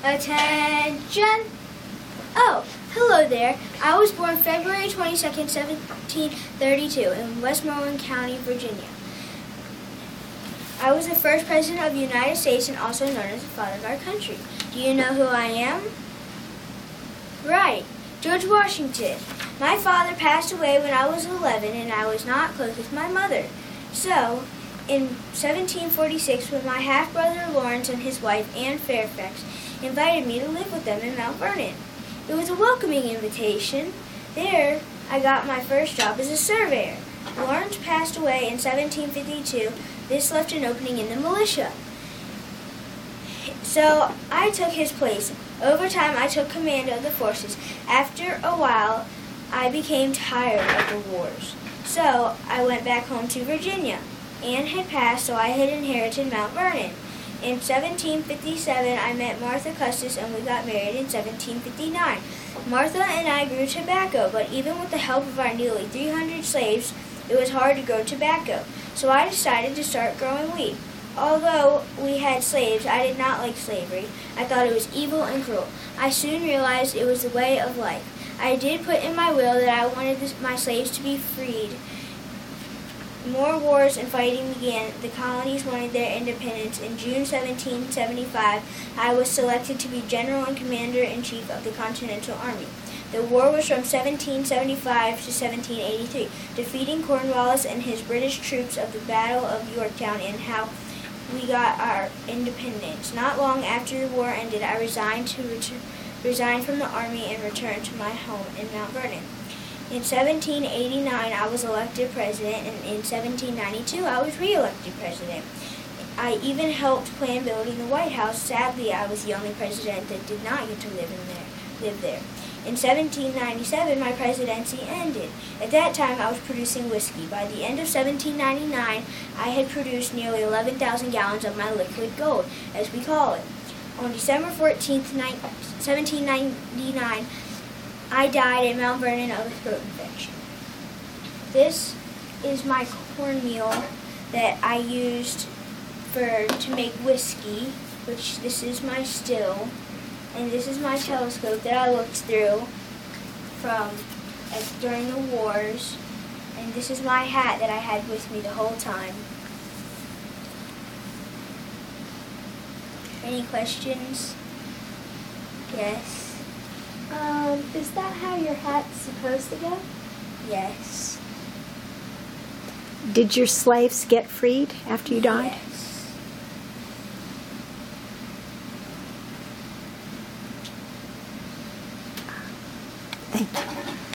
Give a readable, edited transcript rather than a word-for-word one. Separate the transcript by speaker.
Speaker 1: Attention! Oh, hello there. I was born February 22nd, 1732 in Westmoreland County, Virginia. I was the first president of the United States and also known as the father of our country. Do you know who I am? Right, George Washington. My father passed away when I was 11 and I was not close with my mother. So, in 1746, when my half-brother Lawrence and his wife, Anne Fairfax, invited me to live with them in Mount Vernon. It was a welcoming invitation. There, I got my first job as a surveyor. Lawrence passed away in 1752. This left an opening in the militia. So, I took his place. Over time, I took command of the forces. After a while, I became tired of the wars. So, I went back home to Virginia. Anne had passed, so I had inherited Mount Vernon. In 1757, I met Martha Custis, and we got married in 1759. Martha and I grew tobacco, but even with the help of our nearly 300 slaves, it was hard to grow tobacco. So I decided to start growing wheat. Although we had slaves, I did not like slavery. I thought it was evil and cruel. I soon realized it was the way of life. I did put in my will that I wanted my slaves to be freed. More wars and fighting began. The colonies wanted their independence. In June 1775, I was selected to be General and Commander-in-Chief of the Continental Army. The war was from 1775 to 1783, defeating Cornwallis and his British troops of the Battle of Yorktown and how we got our independence. Not long after the war ended, I resigned from the Army and returned to my home in Mount Vernon. In 1789, I was elected president, and in 1792, I was re-elected president. I even helped plan building the White House. Sadly, I was the only president that did not get to live there. In 1797, my presidency ended. At that time, I was producing whiskey. By the end of 1799, I had produced nearly 11,000 gallons of my liquid gold, as we call it. On December 14th, 1799, I died at Mount Vernon of a throat infection. This is my cornmeal that I used to make whiskey, which this is my still, and this is my telescope that I looked through during the wars, and this is my hat that I had with me the whole time. Any questions? Yes.
Speaker 2: Is that how your hat's supposed to go?
Speaker 1: Yes.
Speaker 3: Did your slaves get freed after you died?
Speaker 1: Yes.
Speaker 3: Thank you.